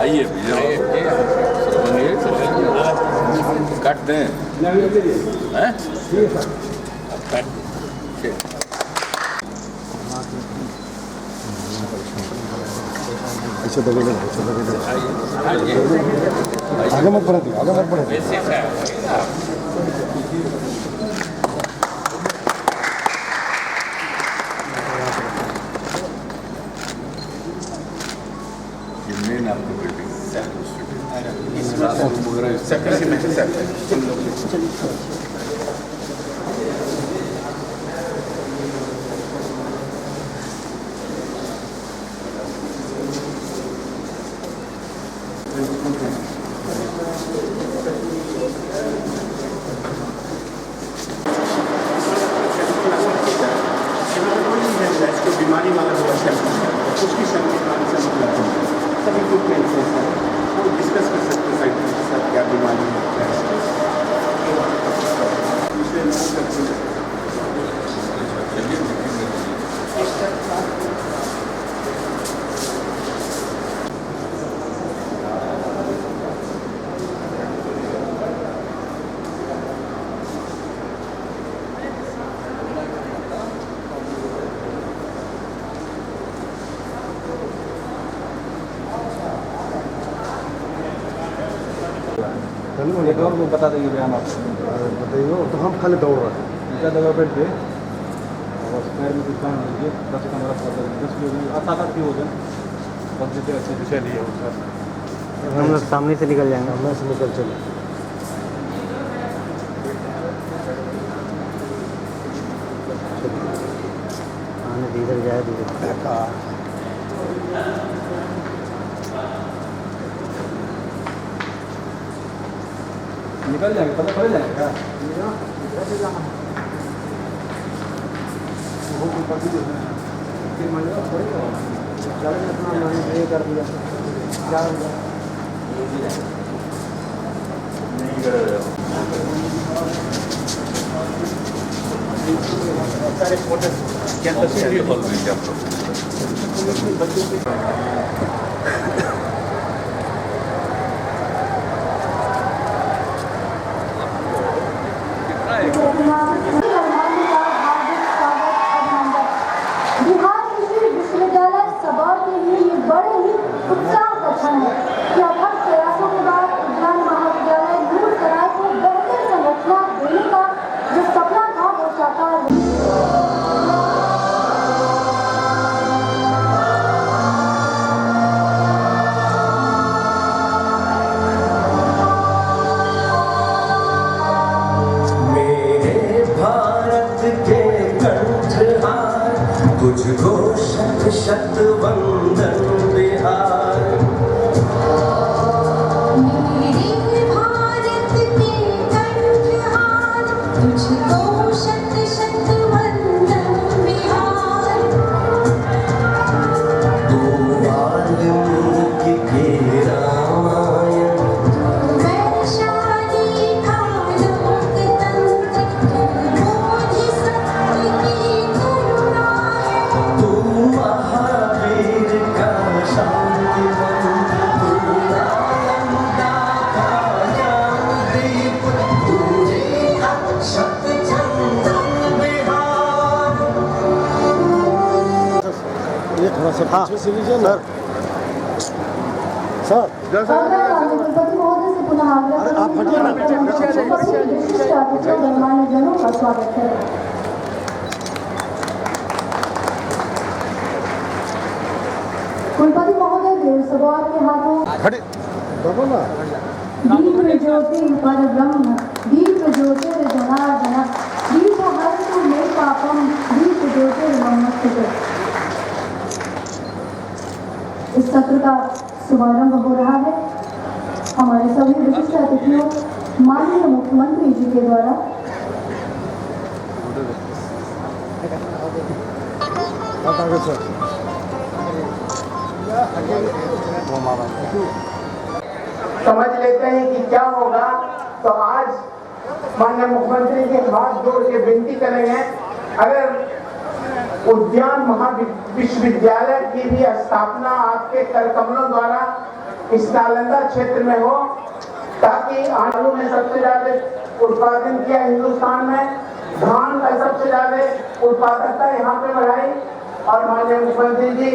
आइए भैया काट दें हैं? आगे मत बढ़े, आगे मत बढ़े। ये मेन आपकी बिल्डिंग बीमारी वाला जो उसकी सभी इक्विपमेंट्स हैं सर, वो डिस्कस कर सकते हैं साइंटिस्ट के साथ क्या बीमारी है क्या एक और को बता देंगे बयान आप बताइए। तो हम खाली दौड़ रहे हैं इनका जगह बैठ के और पैर में कुछ काम लीजिए 10-15 किलो आता की वजन 10 जैसे अच्छे विषय लिए सर हम लोग सामने से निकल जाएंगे। सामने से निकल चले आने इधर जाए धीरे निकल जाएंगे, पता पड़ जाएगा कर दिया क्या नहीं कर रहे हो सारे फोटो क्या तस्वीर हॉल में क्या प्रॉब्लम बच्चों के बिहार कृषि विश्वविद्यालय सबौर के लिए ये बड़े ही उत्साह का क्षण है कि अथक प्रयासों के बाद विज्ञान महाविद्यालय नूरसराय को बेहतर संरचना देने का जो सपना था वो साकार हुआ। तुझको शत शत वंदन बिहार। मेरे भारत के कंठहार तुझको शत शत वंदन बिहार। तू वाल्मीकि के रामायण, वैशाली का लोकतंत्र, तू बोधिसत्व की करुणा है। तू महावीर का शांति मंत्र, तू नालंदा का ज्ञानदीप, तुझे अक्षत चंदन बिहार। ये थोड़ा सा पीछे से लीजिए ना सर। कुलपति महोदय से पुनः आग्रह अरे आप हटिए ना, विशिष्ट अतिथियों गणमान्यजनों का स्वागत है। कुलपति महोदय देव सबौर के हाथों खड़े दबो ना। दीप ज्योति पर ब्रह्म दीप ज्योतिर्जनार्दन दीप हरतु मे पापम दीप ज्योतिर्नमस्ते। इस सत्र का शुभारंभ हो रहा है हमारे सभी विशिष्ट अतिथियों माननीय मुख्यमंत्री जी के द्वारा। आगे सर समझ लेते हैं कि क्या होगा। तो आज माननीय मुख्यमंत्री के हाथ जोड़ के विनती करेंगे, अगर उद्यान महाविश्वविद्यालय की भी स्थापना आपके कर कमलों द्वारा इस नालंदा क्षेत्र में हो, ताकि आलू में सबसे ज्यादा उत्पादन किया हिंदुस्तान में, धान का सबसे ज्यादा उत्पादकता यहाँ पे बढ़ाई। और माननीय मुख्यमंत्री जी,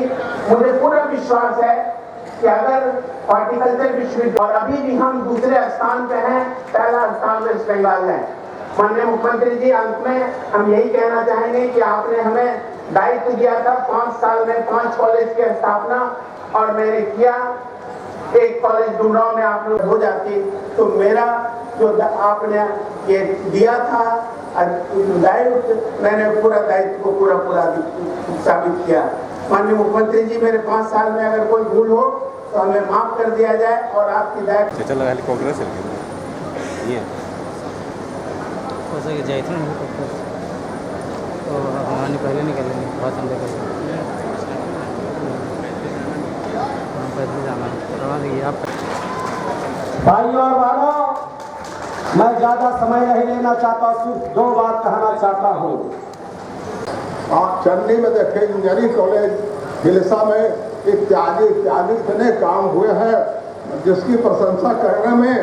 मुझे पूरा विश्वास है कि अगर हॉर्टिकल्चर विश्वविद्यालय, और अभी भी हम दूसरे स्थान पे हैं, पहला स्थान वेस्ट बंगाल है। माननीय मुख्यमंत्री जी, अंत में हम यही कहना चाहेंगे कि आपने हमें दायित्व दिया था 5 साल में 5 कॉलेज की स्थापना, और मैंने किया। एक कॉलेज डुमराव में आप लोग हो जाती तो मेरा जो आपने ये दिया था दायित्व, मैंने पूरा दायित्व को पूरा साबित किया। माननीय मुख्यमंत्री जी, मेरे 5 साल में अगर कोई भूल हो तो हमें माफ कर दिया जाए, और आपकी दायित्व चला हेलीकॉप्टर से ये जैसे कि जाए थे ना तो हमारे पहले निकलेंगे भाषण देकर पैदल जाना रवा दीजिए आप। भाइयों और बहनों, मैं ज्यादा समय नहीं लेना चाहता, सिर्फ 2 बात कहना चाहता हूँ। आप चन्नी में देखें, इंजीनियरिंग कॉलेज हिलसा में इत्यादि इत्यादि इतने काम हुए हैं जिसकी प्रशंसा करने में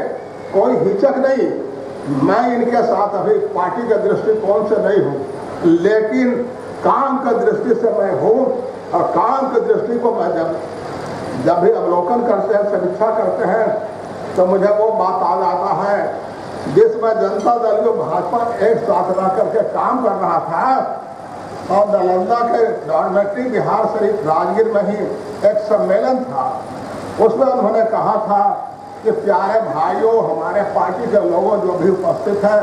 कोई हिचक नहीं। मैं इनके साथ अभी पार्टी के दृष्टिकोण से नहीं हूँ, लेकिन काम की दृष्टि से मैं हूँ, और काम की दृष्टि को मैं जब भी अवलोकन करते हैं, समीक्षा करते हैं, तो मुझे वो बात आ जाता है जिसमें जनता दल जो भाजपा एक साथ रह करके काम कर रहा था, और नालंदा के डॉर्मेट्री बिहार शरीफ राजगीर में ही एक सम्मेलन था। उसमें उन्होंने कहा था कि प्यारे भाइयों, हमारे पार्टी के लोगों जो भी उपस्थित है,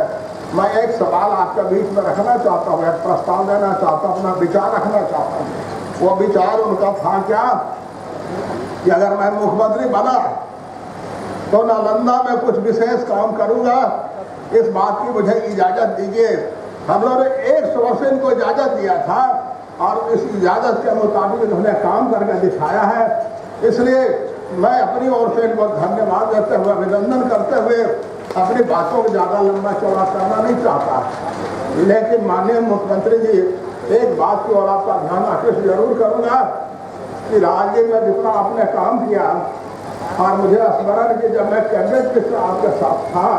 मैं एक सवाल आपके बीच में रखना चाहता हूँ, एक प्रस्ताव देना चाहता हूँ, अपना विचार रखना चाहता हूँ। वो विचार उनका था क्या कि अगर मैं मुख्यमंत्री बना तो नालंदा में कुछ विशेष काम करूंगा, इस बात की मुझे इजाजत दीजिए। हम लोगों ने 100 वर्ष से इनको इजाजत दिया था, और इस इजाजत के मुताबिक इन्होंने काम करके दिखाया है। इसलिए मैं अपनी ओर से इनको धन्यवाद देते हुए, अभिनंदन करते हुए अपनी बातों को ज़्यादा लंबा चौड़ा करना नहीं चाहता। लेकिन माननीय मुख्यमंत्री जी, एक बात की ओर आपका ध्यान आकृष्ट जरूर करूँगा कि राजगीर में जितना आपने काम किया, और मुझे स्मरण कि जब मैं कैबिनेट के आपके साथ था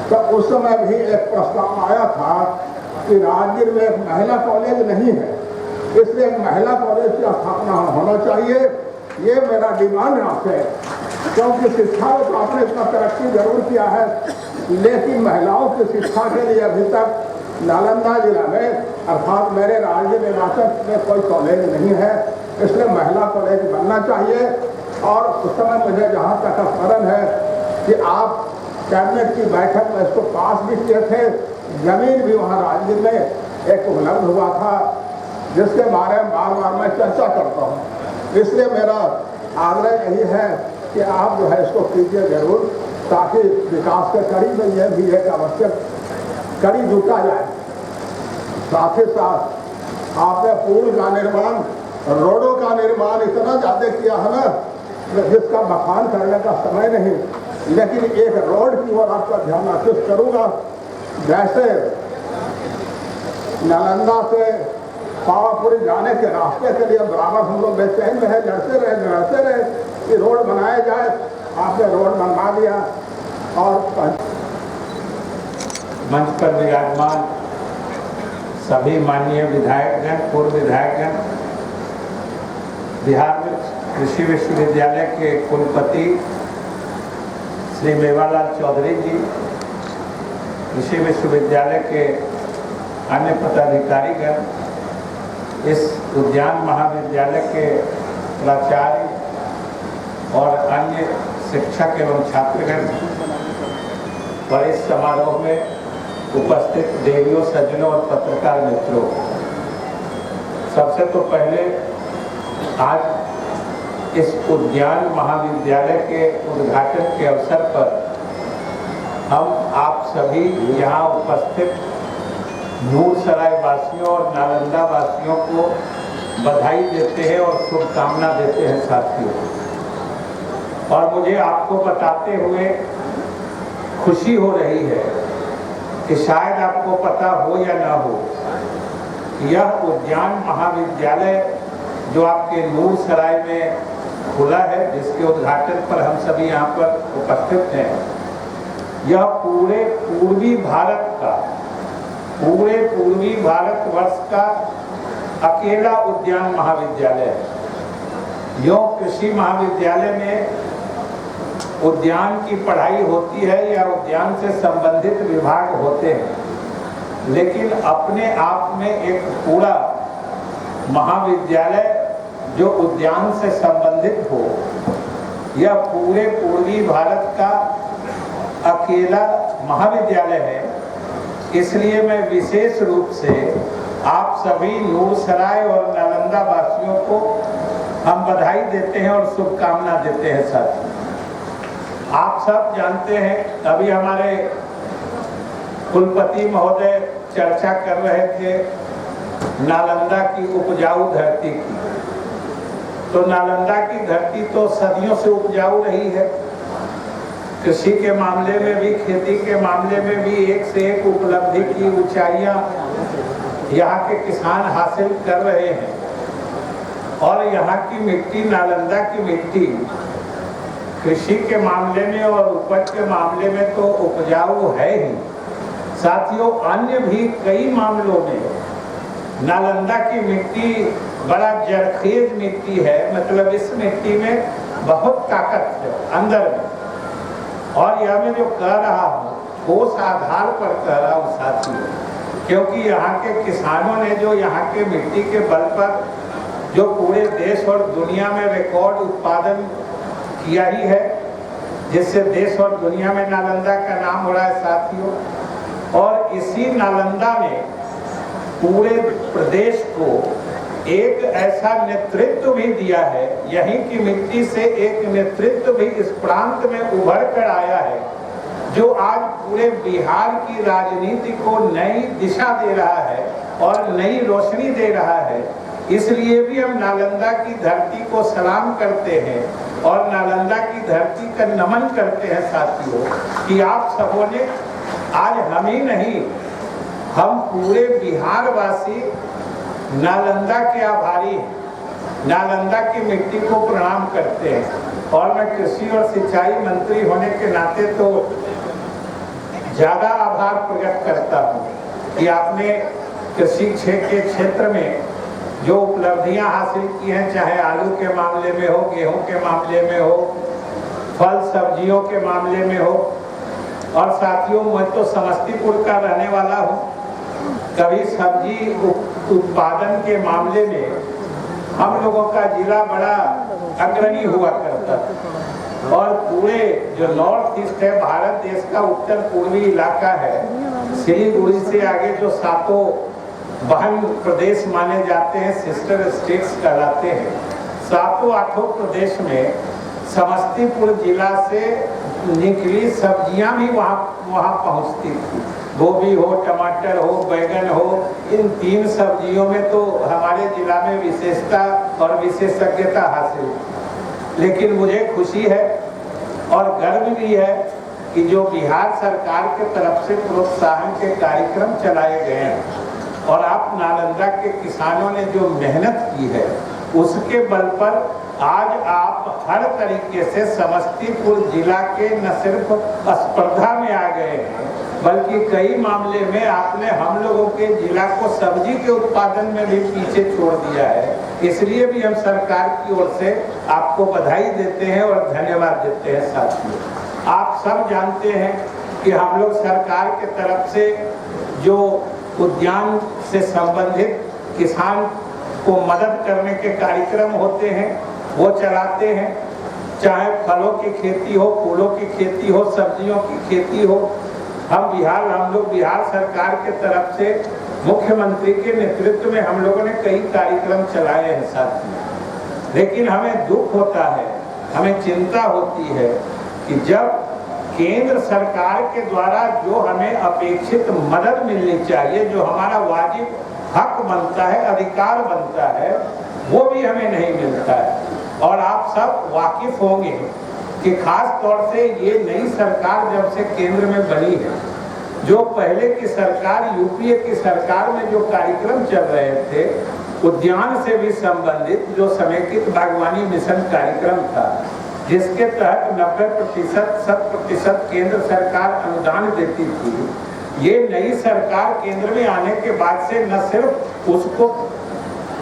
तो उस समय भी एक प्रस्ताव आया था कि राजगीर में एक महिला कॉलेज नहीं है, इसलिए एक महिला कॉलेज की स्थापना होना चाहिए। ये मेरा डिमांड है आपसे, क्योंकि शिक्षा में तो आपने इतना तरक्की जरूर किया है, लेकिन महिलाओं की शिक्षा के लिए अभी तक नालंदा जिला में, अर्थात मेरे राजगीर इलाके में कोई कॉलेज नहीं है, इसलिए महिला कॉलेज बनना चाहिए। और उस समय मुझे जहाँ तक स्मरण है कि आप कैबिनेट की बैठक में इसको पास भी किए थे, जमीन भी वहाँ राजगीर में एक उपलब्ध हुआ था, जिसके बारे में बार बार मैं चर्चा करता हूँ। इसलिए मेरा आग्रह यही है कि आप जो है इसको कीजिए जरूर, ताकि विकास के कड़ी में यह भी एक आवश्यक कड़ी जुटा जाए। साथ ही साथ आपने पुल का निर्माण, रोडों का निर्माण इतना ज़्यादा किया है ना, जिसका बखान करने का समय नहीं, लेकिन एक रोड की ओर आपका ध्यान आकृष्ट करूँगा। जैसे नालंदा से पावापुरी जाने के रास्ते के लिए बराबर हम लोग बेचैन रहे, लड़ते रहे कि रोड बनाया जाए, आपने रोड बनवा दिया। और मंच पर विराजमान सभी माननीय विधायकगण, पूर्व विधायकगण, बिहार में कृषि विश्वविद्यालय के कुलपति श्री मेवालाल चौधरी जी, कृषि विश्वविद्यालय के अन्य पदाधिकारीगण, इस उद्यान महाविद्यालय के प्राचार्य और अन्य शिक्षक एवं छात्रगण, और इस समारोह में उपस्थित देवियों, सज्जनों और पत्रकार मित्रों, सबसे तो पहले आज इस उद्यान महाविद्यालय के उद्घाटन के अवसर पर हम आप सभी यहाँ उपस्थित नूरसराय वासियों और नालंदा वासियों को बधाई देते हैं और शुभकामना देते हैं साथियों। और मुझे आपको बताते हुए खुशी हो रही है कि शायद आपको पता हो या ना हो, यह उद्यान महाविद्यालय जो आपके नूर सराय में खुला है, जिसके उद्घाटन पर हम सभी यहाँ पर उपस्थित हैं, यह पूरे पूर्वी भारतवर्ष का अकेला उद्यान महाविद्यालय है। यो कृषि महाविद्यालय में उद्यान की पढ़ाई होती है या उद्यान से संबंधित विभाग होते हैं, लेकिन अपने आप में एक पूरा महाविद्यालय जो उद्यान से संबंधित हो, यह पूरे पूर्वी भारत का अकेला महाविद्यालय है। इसलिए मैं विशेष रूप से आप सभी नूरसराय और नालंदा वासियों को हम बधाई देते हैं और शुभकामना देते हैं। साथ आप सब जानते हैं, अभी हमारे कुलपति महोदय चर्चा कर रहे थे नालंदा की उपजाऊ धरती की। तो नालंदा की धरती तो सदियों से उपजाऊ रही है। कृषि के मामले में भी, खेती के मामले में भी एक से एक उपलब्धि की ऊंचाइयां यहाँ के किसान हासिल कर रहे हैं। और यहाँ की मिट्टी, नालंदा की मिट्टी, कृषि के मामले में और उपज के मामले में तो उपजाऊ है ही, साथियों अन्य भी कई मामलों में नालंदा की मिट्टी बड़ा जरखेज मिट्टी है। मतलब इस मिट्टी में बहुत ताकत है अंदर में। और यह मैं जो कह रहा हूँ ठोस आधार पर कह रहा हूँ साथियों, क्योंकि यहाँ के किसानों ने जो यहाँ के मिट्टी के बल पर जो पूरे देश और दुनिया में रिकॉर्ड उत्पादन किया ही है, जिससे देश और दुनिया में नालंदा का नाम हो रहा है साथियों। और इसी नालंदा ने पूरे प्रदेश को एक ऐसा नेतृत्व भी दिया है, यहीं की मिट्टी से एक नेतृत्व भी इस प्रांत में उभर कर आया है, जो आज पूरे बिहार की राजनीति को नई दिशा दे रहा है और नई रोशनी दे रहा है। इसलिए भी हम नालंदा की धरती को सलाम करते हैं और नालंदा की धरती का नमन करते हैं साथियों, कि आप सबों ने आज हम ही नहीं, हम पूरे बिहार वासी नालंदा के आभारी हैं, नालंदा की मिट्टी को प्रणाम करते हैं। और मैं कृषि और सिंचाई मंत्री होने के नाते तो ज़्यादा आभार प्रकट करता हूँ कि आपने कृषि के क्षेत्र में जो उपलब्धियां हासिल की हैं, चाहे आलू के मामले में हो, गेहूं के मामले में हो, फल सब्जियों के मामले में हो। और साथियों, मैं तो समस्तीपुर का रहने वाला हूँ। कभी सब्जी उत्पादन के मामले में हम लोगों का जिला बड़ा अग्रणी हुआ करता था। और पूरे जो नॉर्थ ईस्ट है, भारत देश का उत्तर पूर्वी इलाका है, सिलीगुड़ी से आगे जो सातों बहन प्रदेश माने जाते हैं, सिस्टर स्टेट्स कहलाते हैं, सातों आठों प्रदेश में समस्तीपुर जिला से निकली सब्जियां भी वहाँ पहुँचती थी। गोभी हो, टमाटर हो, बैगन हो, इन तीन सब्जियों में तो हमारे जिला में विशेषता और विशेषज्ञता हासिल। लेकिन मुझे खुशी है और गर्व भी है कि जो बिहार सरकार के तरफ से प्रोत्साहन के कार्यक्रम चलाए गए हैं और आप नालंदा के किसानों ने जो मेहनत की है, उसके बल पर आज आप हर तरीके से समस्तीपुर जिला के न सिर्फ स्पर्धा में आ गए हैं, बल्कि कई मामले में आपने हम लोगों के जिला को सब्जी के उत्पादन में भी पीछे छोड़ दिया है। इसलिए भी हम सरकार की ओर से आपको बधाई देते हैं और धन्यवाद देते हैं। साथियों, आप सब जानते हैं कि हम लोग सरकार के तरफ से जो उद्यान से संबंधित किसान को मदद करने के कार्यक्रम होते हैं वो चलाते हैं, चाहे फलों की खेती हो, फूलों की खेती हो, सब्जियों की खेती हो। हम लोग बिहार सरकार के तरफ से मुख्यमंत्री के नेतृत्व में हम लोगों ने कई कार्यक्रम चलाए हैं साथियों। लेकिन हमें दुख होता है, हमें चिंता होती है कि जब केंद्र सरकार के द्वारा जो हमें अपेक्षित मदद मिलनी चाहिए, जो हमारा वाजिब हक बनता है, अधिकार बनता है, वो भी हमें नहीं मिलता है। और आप सब वाकिफ होंगे कि खास तौर से ये नई सरकार जब से केंद्र में बनी है, जो पहले की सरकार, यूपीए की सरकार में जो कार्यक्रम चल रहे थे उद्यान से भी संबंधित, जो समेकित बागवानी मिशन कार्यक्रम था, जिसके तहत 90% 100% केंद्र सरकार अनुदान देती थी, ये नई सरकार केंद्र में आने के बाद से न सिर्फ उसको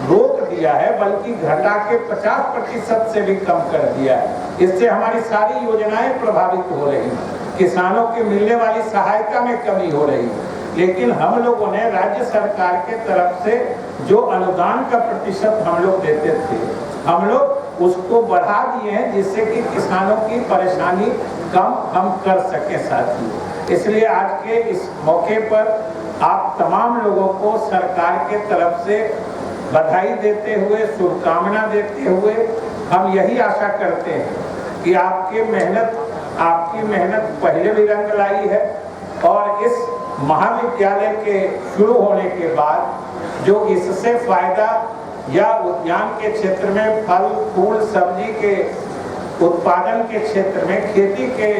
रोक दिया है बल्कि घटा के 50% से भी कम कर दिया है। इससे हमारी सारी योजनाएं प्रभावित हो रही, किसानों की मिलने वाली सहायता में कमी हो रही। लेकिन हम लोगों ने राज्य सरकार के तरफ से जो अनुदान का प्रतिशत हम लोग देते थे, हम लोग उसको बढ़ा दिए हैं, जिससे कि किसानों की परेशानी कम हम कर सके साथी। इसलिए आज के इस मौके पर आप तमाम लोगों को सरकार के तरफ से बधाई देते हुए, शुभकामना देते हुए हम यही आशा करते हैं कि आपकी मेहनत पहले भी रंग लाई है और इस महाविद्यालय के शुरू होने के बाद जो इससे फायदा या उद्यान के क्षेत्र में फल फूल सब्जी के उत्पादन के क्षेत्र में खेती के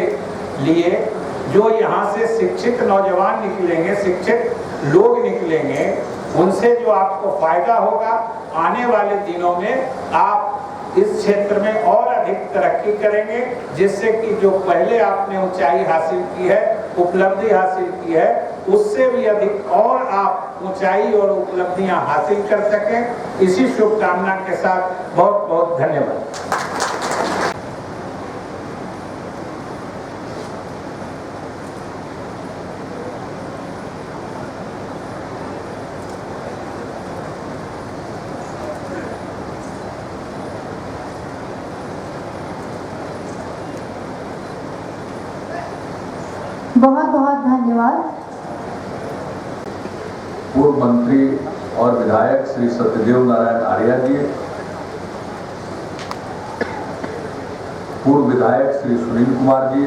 लिए जो यहाँ से शिक्षित नौजवान निकलेंगे, शिक्षित लोग निकलेंगे, उनसे जो आपको फायदा होगा, आने वाले दिनों में आप इस क्षेत्र में और अधिक तरक्की करेंगे, जिससे कि जो पहले आपने ऊंचाई हासिल की है, उपलब्धि हासिल की है, उससे भी अधिक और आप ऊंचाई और उपलब्धियां हासिल कर सकें। इसी शुभकामना के साथ बहुत बहुत धन्यवाद। बहुत बहुत धन्यवाद। पूर्व मंत्री और विधायक श्री सत्यदेव नारायण आर्या जी, पूर्व विधायक श्री सुनील कुमार जी,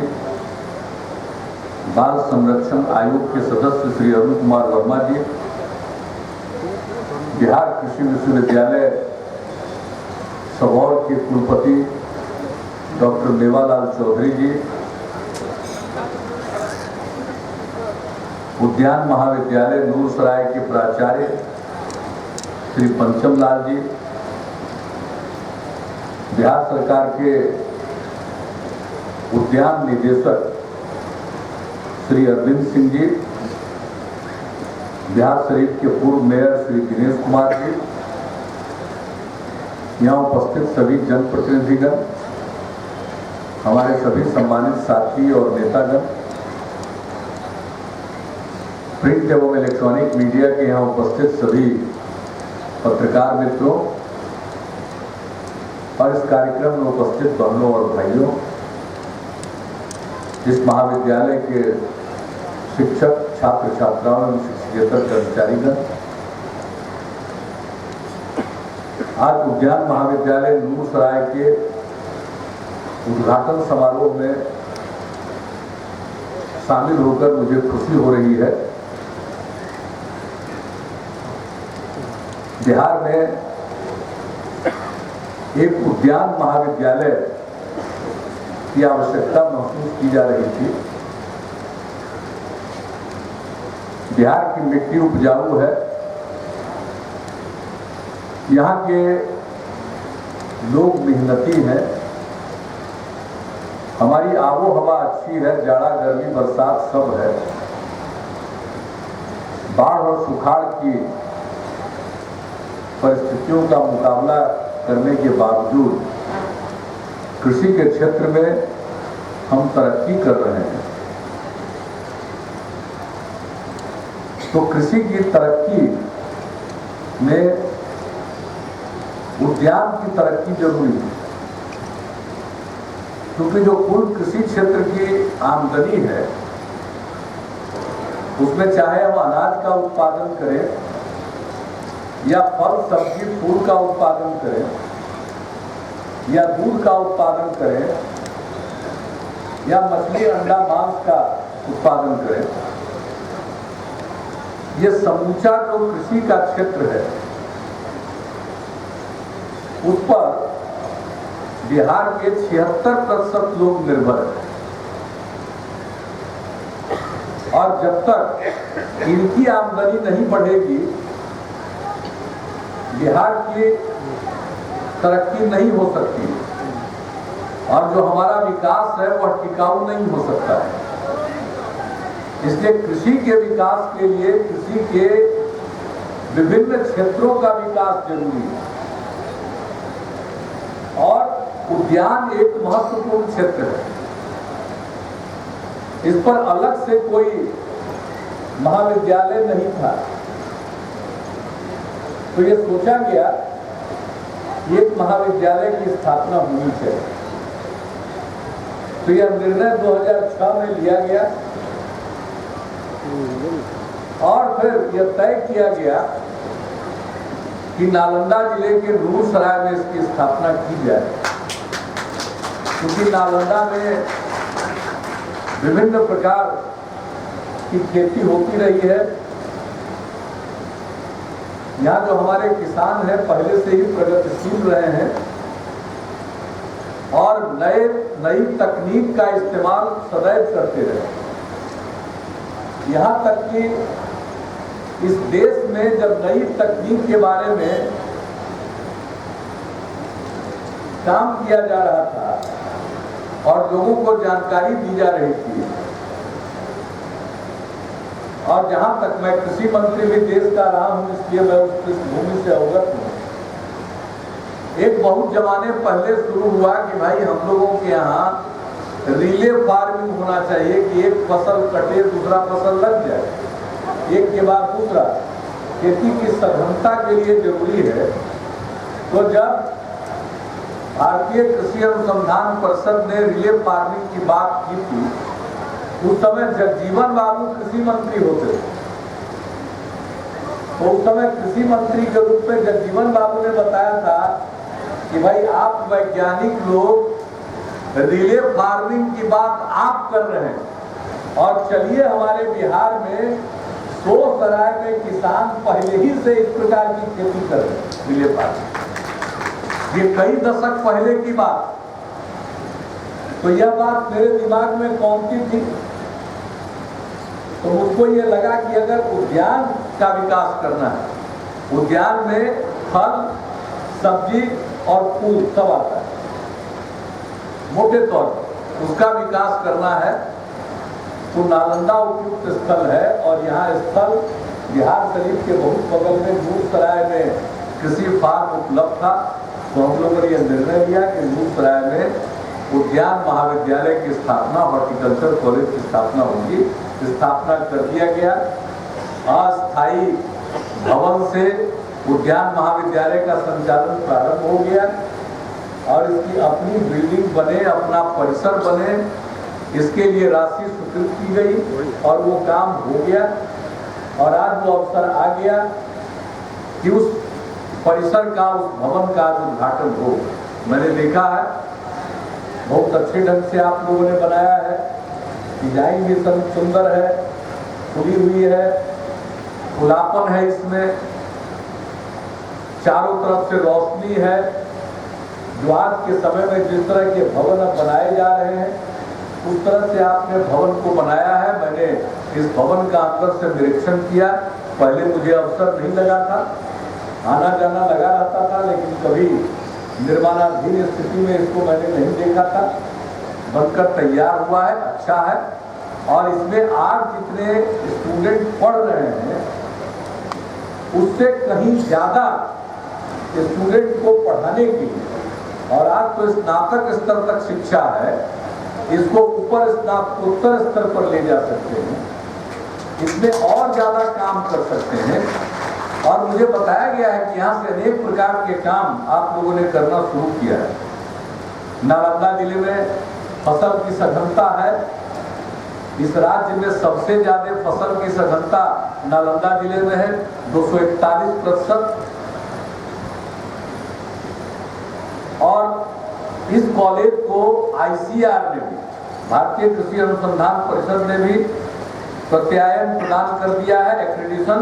बाल संरक्षण आयोग के सदस्य श्री अरुण कुमार वर्मा जी, बिहार कृषि विश्वविद्यालय सबौर के कुलपति डॉक्टर मेवालाल चौधरी जी, उद्यान महाविद्यालय नूरसराय के प्राचार्य श्री पंचम लाल जी, बिहार सरकार के उद्यान निदेशक श्री अरविंद सिंह जी, बिहार शरीफ के पूर्व मेयर श्री दिनेश कुमार जी, यहाँ उपस्थित सभी जनप्रतिनिधिगण, हमारे सभी सम्मानित साथी और नेतागण, प्रिंट एवं इलेक्ट्रॉनिक मीडिया के यहाँ उपस्थित सभी पत्रकार मित्रों और इस कार्यक्रम में उपस्थित बहनों और भाइयों, इस महाविद्यालय के शिक्षक, छात्र छात्राओं एवं शिक्षकेतर कर्मचारीगण, आज उद्यान महाविद्यालय नूरसराय के उद्घाटन समारोह में शामिल होकर मुझे खुशी हो रही है। बिहार में एक उद्यान महाविद्यालय की आवश्यकता महसूस की जा रही थी। बिहार की मिट्टी उपजाऊ है, यहाँ के लोग मेहनती हैं, हमारी आबो हवा अच्छी है, जाड़ा गर्मी बरसात सब है। बाढ़ और सुखाड़ की परिस्थितियों का मुकाबला करने के बावजूद कृषि के क्षेत्र में हम तरक्की कर रहे हैं। तो कृषि की तरक्की में उद्यान की तरक्की जरूरी है, क्योंकि जो कुल कृषि क्षेत्र की आमदनी है उसमें चाहे हम अनाज का उत्पादन करें या फल सब्जी फूल का उत्पादन करें या दूध का उत्पादन करें या मछली अंडा मांस का उत्पादन करें, ये समूचा जो कृषि का क्षेत्र है उस पर बिहार के 76% लोग निर्भर हैं और जब तक इनकी आमदनी नहीं बढ़ेगी बिहार की तरक्की नहीं हो सकती और जो हमारा विकास है वह टिकाऊ नहीं हो सकता है। इसलिए कृषि के विकास के लिए कृषि के विभिन्न क्षेत्रों का विकास जरूरी है और उद्यान एक महत्वपूर्ण क्षेत्र है। इस पर अलग से कोई महाविद्यालय नहीं था, तो ये सोचा गया कि एक महाविद्यालय की स्थापना होनी चाहिए। तो यह निर्णय 2006 में लिया गया और फिर यह तय किया गया कि नालंदा जिले के नूरसराय में इसकी स्थापना की जाए, क्योंकि नालंदा में विभिन्न प्रकार की खेती होती रही है। यहाँ जो हमारे किसान हैं पहले से ही प्रगतिशील रहे हैं और नई तकनीक का इस्तेमाल सदैव करते रहे। यहाँ तक कि इस देश में जब नई तकनीक के बारे में काम किया जा रहा था और लोगों को जानकारी दी जा रही थी, और जहां तक मैं कृषि मंत्री भी देश का रहा हूं इसलिए मैं उस पृष्ठभूमि से अवगत हूं, एक बहुत जमाने पहले शुरू हुआ कि भाई हम लोगों के यहाँ रिले फार्मिंग होना चाहिए कि एक फसल कटे दूसरा फसल लग जाए, एक के बाद दूसरा। खेती की सघनता के लिए जरूरी है। तो जब भारतीय कृषि अनुसंधान परिषद ने रिले फार्मिंग की बात की थी, उस समय जगजीवन बाबू कृषि मंत्री होते थे। तो उस समय कृषि मंत्री के रूप में जगजीवन बाबू ने बताया था कि भाई आप वैज्ञानिक लोग रिले फार्मिंग की बात आप कर रहे हैं और चलिए हमारे बिहार में 100 सराय में किसान पहले ही से इस प्रकार की खेती कर रहे हैं रिले फार्मिंग। ये कई दशक पहले की बात। तो यह बात मेरे दिमाग में कौनती थी, तो मुझको ये लगा कि अगर उद्यान का विकास करना है, उद्यान में फल सब्जी और फूल सब आता है, मोटे तौर पर उसका विकास करना है, तो नालंदा उपयुक्त स्थल है। और यहाँ स्थल बिहार शरीफ के बहुत बगल में नूरसराय में कृषि फार्म उपलब्ध था। तो हम लोगों ने यह निर्णय लिया कि नूरसराय में उद्यान महाविद्यालय की स्थापना, हॉर्टिकल्चर कॉलेज की स्थापना होगी। स्थापना कर दिया गया। अस्थायी भवन से उद्यान महाविद्यालय का संचालन प्रारंभ हो गया और इसकी अपनी बिल्डिंग बने, अपना परिसर बने, इसके लिए राशि स्वीकृत की गई और वो काम हो गया। और आज वो अवसर आ गया कि उस परिसर का, उस भवन का उद्घाटन हो। मैंने देखा है बहुत अच्छे ढंग से आप लोगों ने बनाया है, डिजाइन भी सब सुंदर है, खुली हुई है, खुलापन है, इसमें चारों तरफ से रोशनी है। जो आज के समय में जिस तरह के भवन अब बनाए जा रहे हैं उस तरह से आपने भवन को बनाया है। मैंने इस भवन का अंदर से निरीक्षण किया। पहले मुझे अवसर नहीं लगा था, आना जाना लगा रहता था, लेकिन कभी निर्माणाधीन स्थिति में इसको मैंने नहीं देखा था। बनकर तैयार हुआ है, अच्छा है। और इसमें आज जितने स्टूडेंट पढ़ रहे हैं उससे कहीं ज्यादा स्टूडेंट को पढ़ाने के लिए, और आज तो स्नातक स्तर तक शिक्षा है, इसको ऊपर स्नातकोत्तर स्तर पर ले जा सकते हैं, इसमें और ज्यादा काम कर सकते हैं। और मुझे बताया गया है कि यहाँ से अनेक प्रकार के काम आप लोगों ने करना शुरू किया है। नालंदा जिले में फसल की सघनता है, इस राज्य में सबसे ज्यादा फसल की सघनता नालंदा जिले में है, 241%। और इस कॉलेज को ICAR ने भी, भारतीय कृषि अनुसंधान परिषद ने भी प्रत्यायन प्रदान कर दिया है, एक्रेडिशन।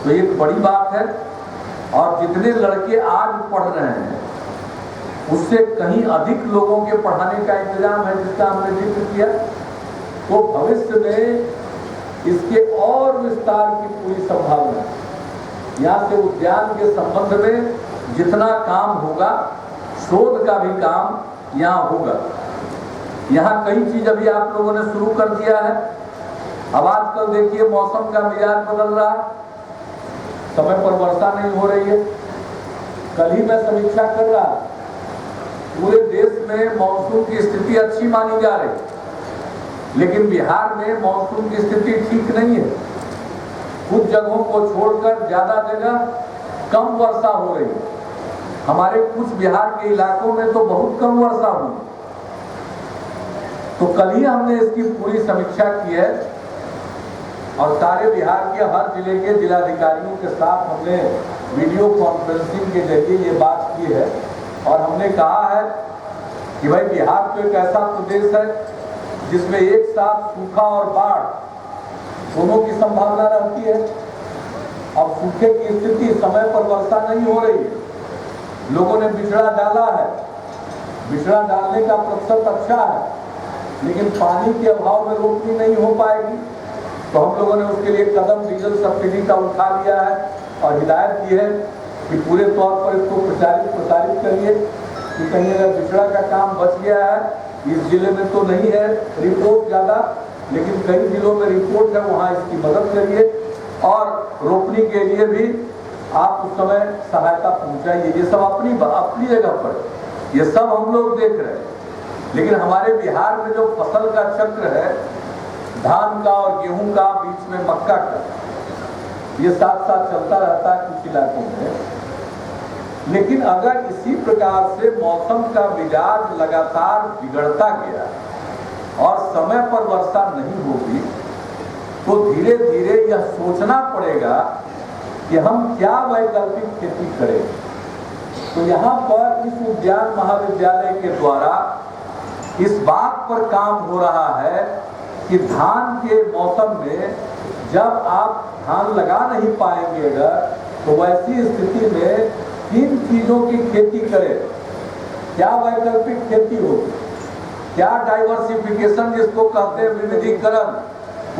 तो ये बड़ी बात है। और जितने लड़के आज पढ़ रहे हैं उससे कहीं अधिक लोगों के पढ़ाने का इंतजाम है, जिसका हमने जिक्र किया। तो भविष्य में इसके और विस्तार की पूरी संभावना है। यहाँ से उद्यान के संबंध में जितना काम होगा, शोध का भी काम यहाँ होगा। यहाँ कई चीज अभी आप लोगों ने शुरू कर दिया है। अब आजकल देखिए मौसम का मिजाज बदल रहा है, समय पर वर्षा नहीं हो रही है। कल ही मैं समीक्षा कर रहा, पूरे देश में मानसून की स्थिति अच्छी मानी जा रही, लेकिन बिहार में मानसून की स्थिति ठीक नहीं है। कुछ जगहों को छोड़कर ज्यादा जगह कम वर्षा हो रही है। हमारे कुछ बिहार के इलाकों में तो बहुत कम वर्षा हुई। तो कल ही हमने इसकी पूरी समीक्षा की है और सारे बिहार के हर जिले के जिलाधिकारियों के साथ हमने वीडियो कॉन्फ्रेंसिंग के जरिए ये बात की है। और हमने कहा है कि भाई बिहार तो एक ऐसा प्रदेश है जिसमें एक साथ सूखा और बाढ़ दोनों की संभावना रहती है। अब सूखे की स्थिति, समय पर वर्षा नहीं हो रही है, लोगों ने बिचड़ा डाला है, बिचड़ा डालने का प्रतिशत अच्छा है, लेकिन पानी के अभाव में रोपनी नहीं हो पाएगी। तो हम लोगों ने उसके लिए कदम डीजल सब्सिडी का उठा लिया है और हिदायत की है कि पूरे तौर पर इसको प्रचारित करिए कि कहीं अगर बिचड़ा का काम बच गया है, इस जिले में तो नहीं है रिपोर्ट ज़्यादा, लेकिन कई जिलों में रिपोर्ट है, वहाँ इसकी मदद करिए और रोपनी के लिए भी आप उस समय सहायता पहुँचाइए। ये सब अपनी जगह पर ये सब हम लोग देख रहे हैं, लेकिन हमारे बिहार में जो फसल का चक्र है, धान का और गेहूं का, बीच में मक्का का, ये साथ साथ चलता रहता है कुछ इलाकों में। लेकिन अगर इसी प्रकार से मौसम का मिजाज लगातार बिगड़ता गया और समय पर वर्षा नहीं होगी, तो धीरे धीरे यह सोचना पड़ेगा कि हम क्या वैकल्पिक खेती करें। तो यहाँ पर इस उद्यान महाविद्यालय के द्वारा इस बात पर काम हो रहा है कि धान के मौसम में जब आप धान लगा नहीं पाएंगे अगर, तो वैसी स्थिति में किन चीजों की खेती करें, क्या वैकल्पिक खेती होगी, क्या डाइवर्सिफिकेशन जिसको कहते हैं विविधीकरण,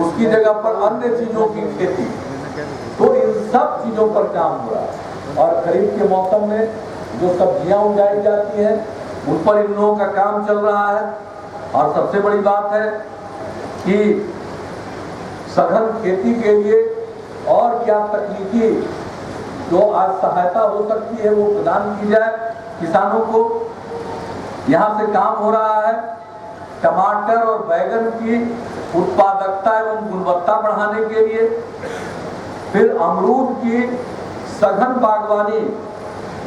उसकी जगह पर अन्य चीजों की खेती। तो इन सब चीजों पर काम हो रहा है। और खरीफ के मौसम में जो सब्जियां उगाई जाती हैं उन पर इन लोगों का काम चल रहा है। और सबसे बड़ी बात है कि सघन खेती के लिए और क्या तकनीकी जो आज सहायता हो सकती है वो प्रदान की जाए किसानों को। यहाँ से काम हो रहा है टमाटर और बैगन की उत्पादकता एवं गुणवत्ता बढ़ाने के लिए। फिर अमरूद की सघन बागवानी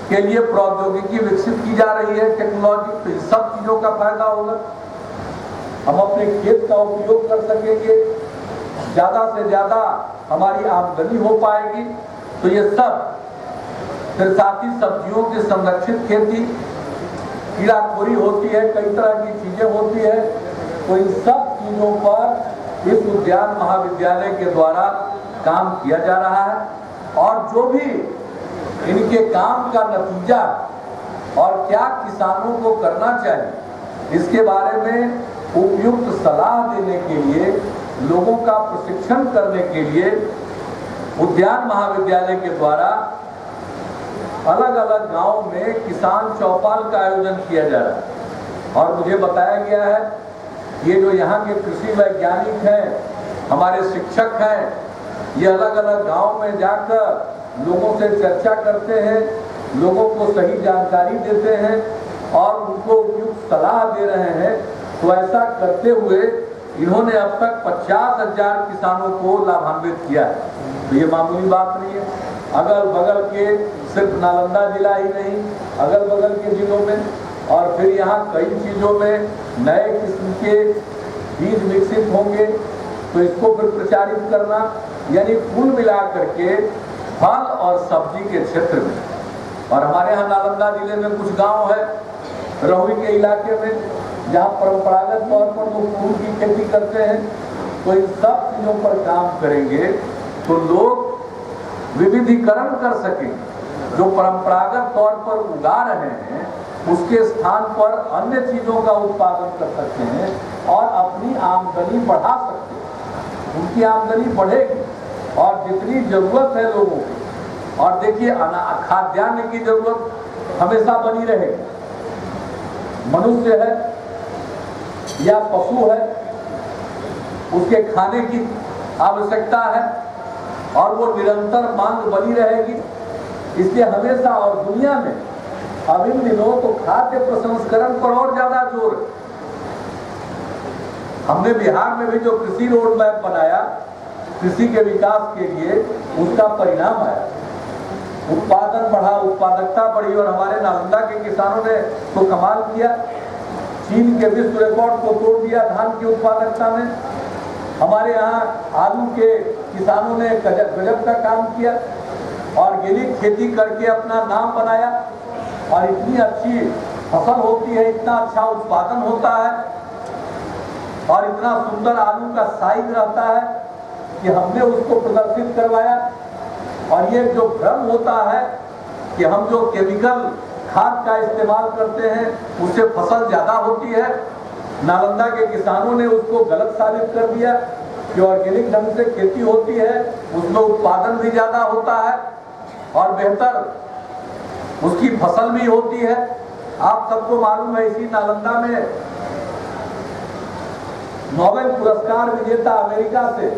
के लिए प्रौद्योगिकी विकसित की जा रही है, टेक्नोलॉजी। तो इन सब चीजों का फायदा होगा, हम अपने खेत का उपयोग कर सकेंगे, ज्यादा से ज्यादा हमारी आमदनी हो पाएगी। तो ये सब, फिर साथ ही सब्जियों की संरक्षित खेती, कीड़ाखोरी होती है, कई तरह की चीजें होती है। तो इन सब चीजों पर इस उद्यान महाविद्यालय के द्वारा काम किया जा रहा है। और जो भी इनके काम का नतीजा और क्या किसानों को करना चाहिए, इसके बारे में उपयुक्त सलाह देने के लिए, लोगों का प्रशिक्षण करने के लिए उद्यान महाविद्यालय के द्वारा अलग अलग गांव में किसान चौपाल का आयोजन किया जा रहा है। और मुझे बताया गया है ये जो यहाँ के कृषि वैज्ञानिक हैं, हमारे शिक्षक हैं, ये अलग अलग गांव में जाकर लोगों से चर्चा करते हैं, लोगों को सही जानकारी देते हैं और उनको उपयुक्त सलाह दे रहे हैं। तो ऐसा करते हुए इन्होंने अब तक 50,000 किसानों को लाभान्वित किया है। तो ये मामूली बात नहीं है। अगल बगल के सिर्फ नालंदा जिला ही नहीं, अगल बगल के जिलों में और फिर यहाँ कई चीज़ों में नए किस्म के बीज विकसित होंगे, तो इसको फिर प्रचारित करना, यानी कुल मिला करके फल और सब्जी के क्षेत्र में। और हमारे यहाँ नालंदा जिले में कुछ गांव है रहुई के इलाके में, जहाँ परंपरागत तौर पर लोग फूल की खेती करते हैं। तो इन सब चीज़ों पर काम करेंगे तो लोग विविधीकरण कर सकेंगे। जो परंपरागत तौर पर उगा रहे हैं उसके स्थान पर अन्य चीज़ों का उत्पादन कर सकते हैं और अपनी आमदनी बढ़ा सकते हैं। उनकी आमदनी बढ़ेगी और जितनी जरूरत है लोगों की, और देखिए खाद्यान्न की जरूरत हमेशा बनी रहेगी। मनुष्य है या पशु है, उसके खाने की आवश्यकता है और वो निरंतर मांग बनी रहेगी। इसलिए हमेशा और दुनिया में अब इन दिनों तो खाद्य प्रसंस्करण पर और ज्यादा जोर है। हमने बिहार में भी जो कृषि रोड मैप बनाया कृषि के विकास के लिए, उसका परिणाम आया, उत्पादन बढ़ा, उत्पादकता बढ़ी और हमारे नालंदा के किसानों ने तो कमाल किया, चीन के विश्व रिकॉर्ड को तोड़ दिया धान की उत्पादकता में। हमारे यहाँ आलू के किसानों ने गजब का काम किया, ऑर्गेनिक खेती करके अपना नाम बनाया और इतनी अच्छी फसल होती है, इतना अच्छा उत्पादन होता है और इतना सुंदर आलू का साइज रहता है कि हमने उसको प्रदर्शित करवाया। और ये जो भ्रम होता है कि हम जो केमिकल खाद का इस्तेमाल करते हैं उससे फसल ज्यादा होती है, नालंदा के किसानों ने उसको गलत साबित कर दिया कि ऑर्गेनिक ढंग से खेती होती है, उसमें उत्पादन भी ज्यादा होता है और बेहतर उसकी फसल भी होती है। आप सबको मालूम है, इसी नालंदा में नोबेल पुरस्कार विजेता अमेरिका से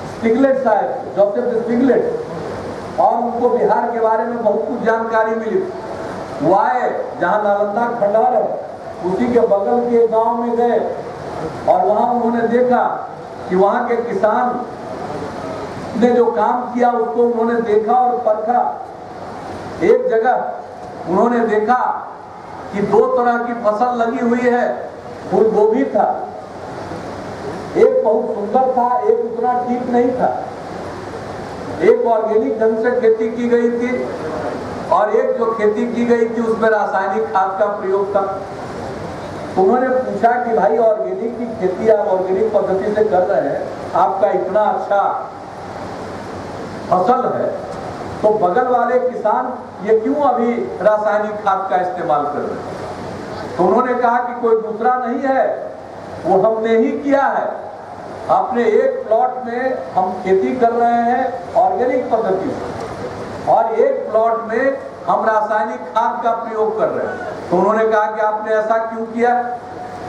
स्टिग्लिट्ज़ साहब, जोसेफ स्टिग्लिट्ज़, और उनको बिहार के बारे में बहुत कुछ जानकारी मिली। वो आए जहाँ नालंदा खंडहर है उसी के बगल के गांव में गए और वहाँ उन्होंने देखा कि वहाँ के किसान ने जो काम किया उसको उन्होंने देखा और परखा। एक जगह उन्होंने देखा कि 2 तरह की फसल लगी हुई है, फूल गोभी था, एक बहुत सुंदर था, एक उतना ठीक नहीं था, एक ऑर्गेनिक ढंग से खेती की गई थी और एक जो खेती की गई थी उसमें रासायनिक खाद का प्रयोग था। उन्होंने पूछा कि भाई ऑर्गेनिक की खेती आप ऑर्गेनिक पद्धति से कर रहे हैं, आपका इतना अच्छा फसल है, तो बगल वाले किसान ये क्यों अभी रासायनिक खाद का इस्तेमाल कर रहे हैं? तो उन्होंने कहा कि कोई दूसरा नहीं है, वो हमने ही किया है। अपने एक प्लॉट में हम खेती कर रहे हैं ऑर्गेनिक पद्धति से और एक प्लॉट में हम रासायनिक खाद का प्रयोग कर रहे हैं। तो उन्होंने कहा कि आपने ऐसा क्यों किया?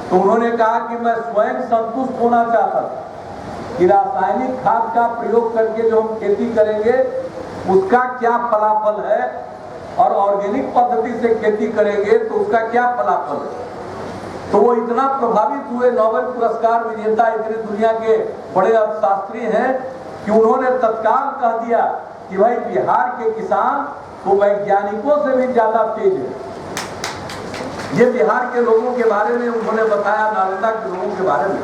तो उन्होंने कहा कि मैं स्वयं संतुष्ट होना चाहता था कि रासायनिक खाद का प्रयोग करके जो हम खेती करेंगे उसका क्या फलाफल है और ऑर्गेनिक पद्धति से खेती करेंगे तो उसका क्या फलाफल है। तो वो इतना प्रभावित हुए, नोबेल पुरस्कार विजेता इतनी दुनिया के बड़े अर्थशास्त्री हैं कि उन्होंने तत्काल कह दिया कि भाई बिहार के किसान तो वैज्ञानिकों से भी ज्यादा तेज है। ये बिहार के लोगों के बारे में उन्होंने बताया, नालंदा के लोगों के बारे में।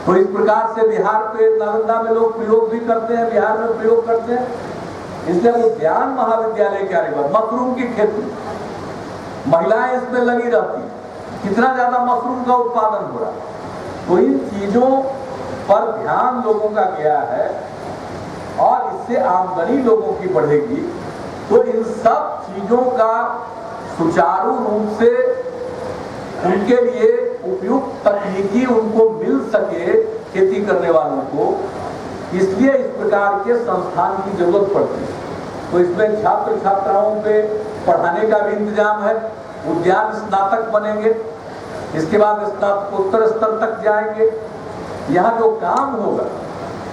तो इस प्रकार से बिहार पे नालंदा में लोग प्रयोग भी करते हैं, बिहार में प्रयोग करते हैं। इसलिए उद्यान महाविद्यालय के आने के बाद मशरूम की खेती, महिलाएं इसमें लगी रहती, कितना ज्यादा मशरूम का उत्पादन हो रहा। तो इन चीजों पर ध्यान लोगों का गया है और इससे आमदनी लोगों की बढ़ेगी। तो इन सब चीजों का सुचारू रूप से उनके लिए उपयुक्त तकनीकी उनको मिल सके खेती करने वालों को, इसलिए इस प्रकार के संस्थान की जरूरत पड़ती है। तो इसमें छात्र छात्राओं पे पढ़ाने का भी इंतजाम है, उद्यान स्नातक बनेंगे, इसके बाद स्नातकोत्तर स्तर तक जाएंगे। यहाँ जो काम होगा,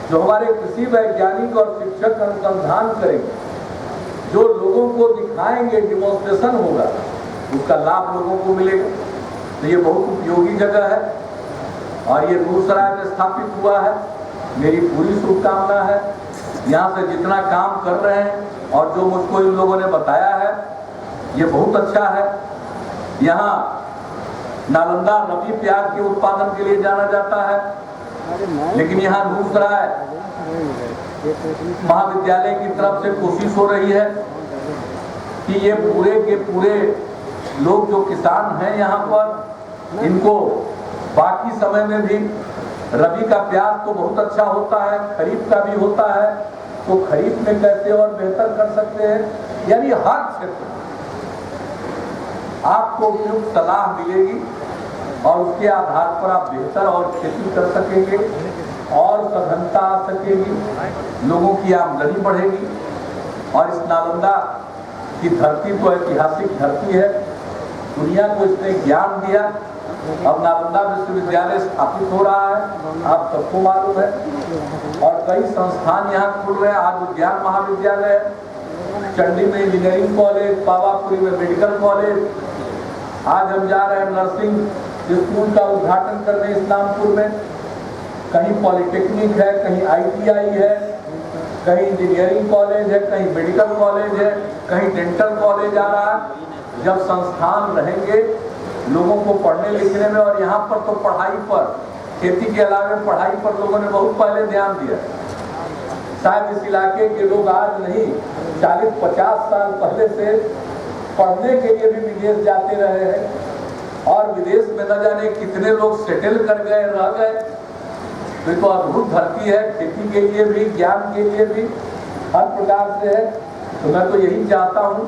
जो हमारे कृषि वैज्ञानिक और शिक्षक अनुसंधान करेंगे, जो लोगों को दिखाएंगे, डिमोन्स्ट्रेशन होगा, उसका लाभ लोगों को मिलेगा। तो ये बहुत उपयोगी जगह है और ये नूरसराय में स्थापित हुआ है। मेरी पूरी शुभकामना है। यहाँ से जितना काम कर रहे हैं और जो मुझको इन लोगों ने बताया है ये बहुत अच्छा है। यहाँ नालंदा रबी प्याज के उत्पादन के लिए जाना जाता है, लेकिन यहाँ नूरसराय महाविद्यालय की तरफ से कोशिश हो रही है कि ये पूरे के पूरे लोग जो किसान हैं यहाँ पर, इनको बाकी समय में भी रबी का प्याज तो बहुत अच्छा होता है, खरीफ का भी होता है, तो खरीफ में कैसे और बेहतर कर सकते हैं। यानी हर क्षेत्र में आपको उपयुक्त सलाह मिलेगी और उसके आधार पर आप बेहतर और खेती कर सकेंगे। और सघनता आ सकेगी, लोगों की आमदनी बढ़ेगी। और इस नालंदा की धरती तो ऐतिहासिक धरती है, दुनिया को इसने ज्ञान दिया। अब नालंदा विश्वविद्यालय स्थापित हो रहा है, आप सबको मालूम है, और कई संस्थान यहाँ खुल रहे हैं। आज उद्यान महाविद्यालय है, चंडी में इंजीनियरिंग कॉलेज, पावापुरी में मेडिकल कॉलेज, आज हम जा रहे हैं नर्सिंग स्कूल का उद्घाटन करने इस्लामपुर में। कहीं पॉलिटेक्निक है, कहीं ITI है, कहीं इंजीनियरिंग कॉलेज है, कहीं मेडिकल कॉलेज है, कहीं डेंटल कॉलेज आ रहा है। जब संस्थान रहेंगे लोगों को पढ़ने लिखने में, और यहाँ पर तो पढ़ाई पर, खेती के अलावा पढ़ाई पर लोगों ने बहुत पहले ध्यान दिया। शायद इस इलाके के लोग आज नहीं, 40-50 साल पहले से पढ़ने के लिए भी विदेश जाते रहे हैं, और विदेश में न जाने कितने लोग सेटल कर गए, रह गए। तो अद्भुत धरती है, खेती के लिए भी, ज्ञान के लिए भी, हर प्रकार से है। तो मैं तो यही चाहता हूँ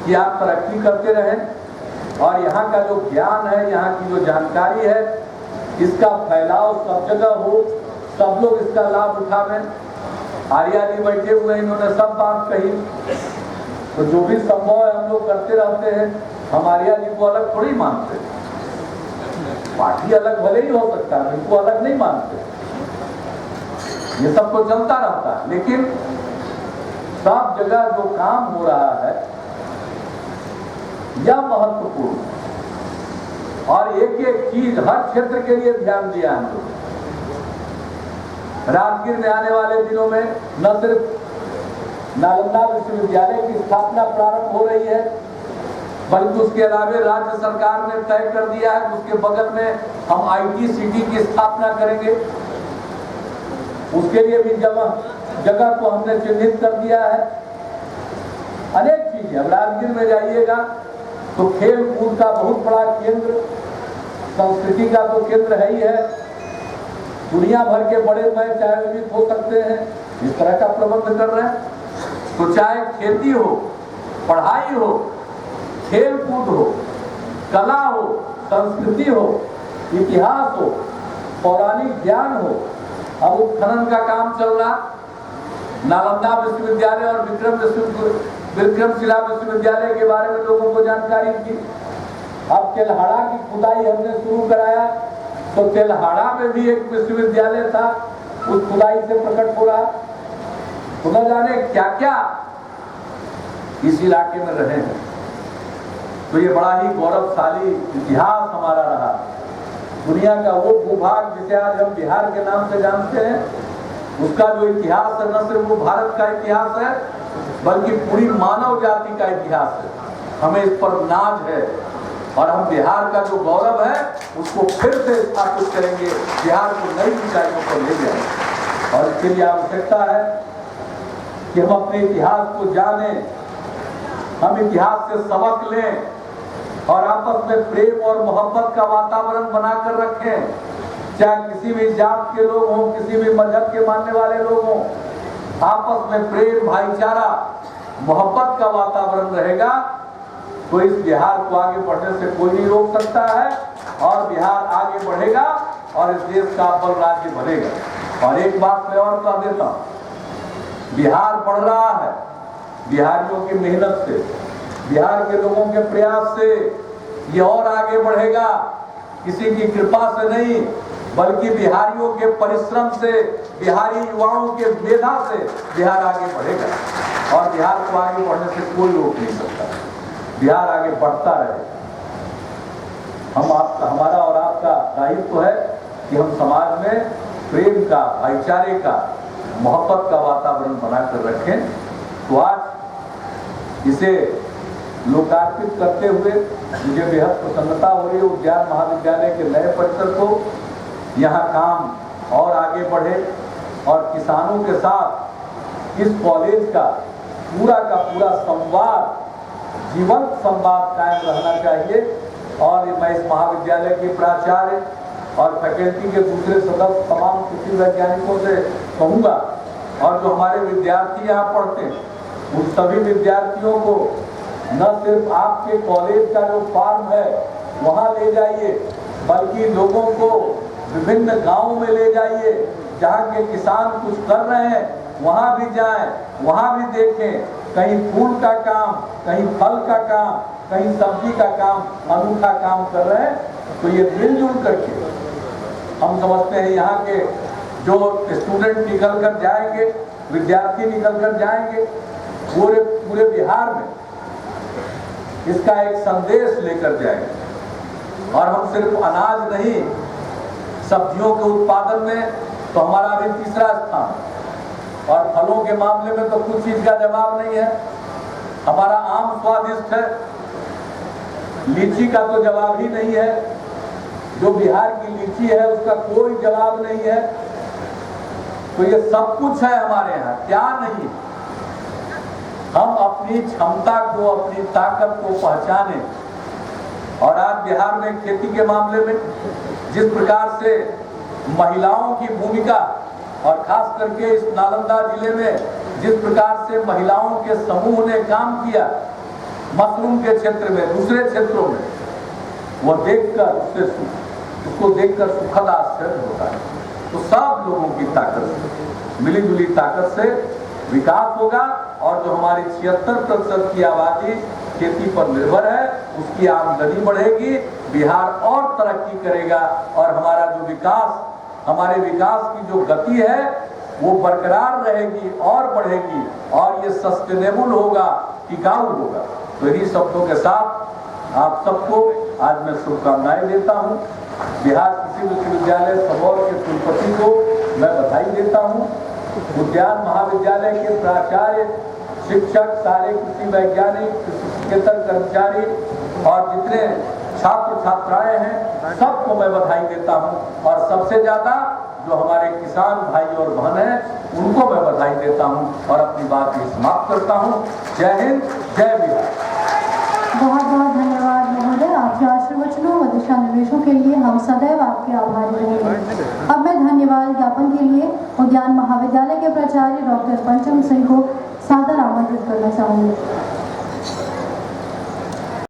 कि आप तरक्की करते रहें, और यहाँ का जो ज्ञान है, यहाँ की जो जानकारी है, इसका फैलाव सब जगह हो, सब लोग इसका लाभ उठावें। आर्या जी बैठे हुए, इन्होंने सब बात कही, तो जो भी संभव है हम लोग करते रहते हैं। हम आर्या जी को अलग थोड़ी मानते, पार्टी अलग भले ही हो सकता है, इनको अलग नहीं मानते, ये सब तो चलता रहता है। लेकिन सब जगह जो काम हो रहा है यह महत्वपूर्ण, और एक एक चीज हर क्षेत्र के लिए ध्यान दिया हम लोग। राजगीर में आने वाले दिनों में न सिर्फ नालंदा विश्वविद्यालय की स्थापना प्रारंभ हो रही है, बल्कि उसके अलावा राज्य सरकार ने तय कर दिया है उसके बगल में हम IT सिटी की स्थापना करेंगे। उसके लिए भी जगह को हमने चिन्हित कर दिया है। अनेक चीजें, अब राजगीर में जाइएगा तो खेल कूद का बहुत बड़ा केंद्र, संस्कृति का तो केंद्र है ही है, दुनिया भर के बड़े मैच आयोजित हो सकते हैं, इस तरह का प्रबंध कर रहे हैं। तो चाहे खेती हो, पढ़ाई हो, खेल कूद हो, कला हो, संस्कृति हो, इतिहास हो, पौराणिक ज्ञान हो। अब उत्खनन का काम चल रहा, नालंदा विश्वविद्यालय और विक्रमशिला विश्वविद्यालय के बारे में लोगों को जानकारी थी। अब तेलहाड़ा की खुदाई हमने शुरू कराया, तो तेलहाड़ा में भी एक विश्वविद्यालय था, उस खुदाई से प्रकट हो रहा। तो न जाने क्या क्या इस इलाके में रहे हैं। तो ये बड़ा ही गौरवशाली इतिहास हमारा रहा। दुनिया का वो भूभाग जिसे आज हम बिहार के नाम से जानते हैं, उसका जो इतिहास है, न सिर्फ वो भारत का इतिहास है, बल्कि पूरी मानव जाति का इतिहास है। हमें इस पर नाज है, और हम बिहार का जो गौरव है उसको फिर से स्थापित करेंगे, बिहार को नई ऊंचाइयों पर ले जाएंगे। और इसके लिए आवश्यकता है कि हम अपने इतिहास को जानें, हम इतिहास से सबक लें, और आपस में प्रेम और मोहब्बत का वातावरण बनाकर रखें। चाहे किसी भी जात के लोग हों, किसी भी मजहब के मानने वाले लोग हों, आपस में प्रेम, भाईचारा, मोहब्बत का वातावरण रहेगा तो इस बिहार को आगे बढ़ने से कोई नहीं रोक सकता है, और बिहार आगे बढ़ेगा और इस देश का बल राज्य बनेगा। और एक बात मैं और कह देता हूँ, बिहार बढ़ रहा है बिहारियों की मेहनत से, बिहार के लोगों के प्रयास से ये और आगे बढ़ेगा। किसी की कृपा से नहीं, बल्कि बिहारियों के परिश्रम से, बिहारी युवाओं के मेधा से बिहार आगे बढ़ेगा, और बिहार को आगे बढ़ने से कोई रोक नहीं सकता। बिहार आगे बढ़ता रहे। हमारा और आपका दायित्व है कि हम समाज में प्रेम का, भाईचारे का, मोहब्बत का वातावरण बनाकर रखें। तो आज इसे लोकार्पित करते हुए मुझे बेहद प्रसन्नता हो रही है उद्यान महाविद्यालय के नए परिसर को, यहाँ काम और आगे बढ़े, और किसानों के साथ इस कॉलेज का पूरा संवाद, जीवंत संवाद कायम रहना चाहिए। और मैं इस महाविद्यालय के प्राचार्य और फैकल्टी के दूसरे सदस्य, तमाम कृषि वैज्ञानिकों से कहूँगा, और जो हमारे विद्यार्थी यहाँ पढ़ते हैं, उन सभी विद्यार्थियों को न सिर्फ आपके कॉलेज का जो फार्म है वहाँ ले जाइए, बल्कि लोगों को विभिन्न गांवों में ले जाइए, जहाँ के किसान कुछ कर रहे हैं वहाँ भी जाएं, वहाँ भी देखें, कहीं फूल का काम, कहीं फल का काम, कहीं सब्जी का काम, अनूठा काम कर रहे हैं, तो ये मिलजुल करके हम समझते हैं यहाँ के जो स्टूडेंट निकल कर जाएंगे, विद्यार्थी निकल कर जाएंगे, पूरे बिहार में इसका एक संदेश लेकर जाएंगे। और हम सिर्फ अनाज नहीं, सब्जियों के उत्पादन में तो हमारा अभी तीसरा स्थान, और फलों के मामले में तो कुछ चीज का जवाब नहीं है। हमारा आम स्वादिष्ट है, लीची का तो जवाब ही नहीं है, जो बिहार की लीची है उसका कोई जवाब नहीं है। तो ये सब कुछ है हमारे यहाँ, क्या नहीं। हम अपनी क्षमता को, अपनी ताकत को पहचाने। और आज बिहार में खेती के मामले में जिस प्रकार से महिलाओं की भूमिका, और खास करके इस नालंदा जिले में जिस प्रकार से महिलाओं के समूह ने काम किया मशरूम के क्षेत्र में, दूसरे क्षेत्रों में, वो देखकर उसको देखकर सुखद आश्चर्य होता है। तो सब लोगों की ताकत से, मिली जुली ताकत से विकास होगा। और जो हमारी 76% की आबादी खेती पर निर्भर है, उसकी आमदनी बढ़ेगी, बिहार और तरक्की करेगा, और हमारा जो विकास, हमारे विकास की जो गति है वो बरकरार रहेगी और बढ़ेगी, और ये सस्टेनेबल होगा, टिकाऊ होगा। तो इन्हीं शब्दों के साथ आप सबको आज मैं शुभकामनाएं देता हूँ। बिहार कृषि विश्वविद्यालय सबौर के कुलपति को मैं बधाई देता हूँ। उद्यान महाविद्यालय के प्राचार्य, शिक्षक, सारे कृषि वैज्ञानिक, कृषिकेतर कर्मचारी और जितने छात्र छात्राएं हैं, सबको मैं बधाई देता हूं। और सबसे ज्यादा जो हमारे किसान भाई और बहन हैं, उनको मैं बधाई देता हूं और अपनी बात ही समाप्त करता हूं। जय हिंद, जय बिहार। बहुत बहुत धन्यवाद महोदय, आपके आशीर्वचनों व दिशा निर्देशों के लिए हम सदैव आपके आभारी रहेंगे। अब मैं धन्यवाद ज्ञापन के लिए उद्यान महाविद्यालय के प्राचार्य डॉक्टर पंचम सिंह को सादर आमंत्रित करना चाहूंगी।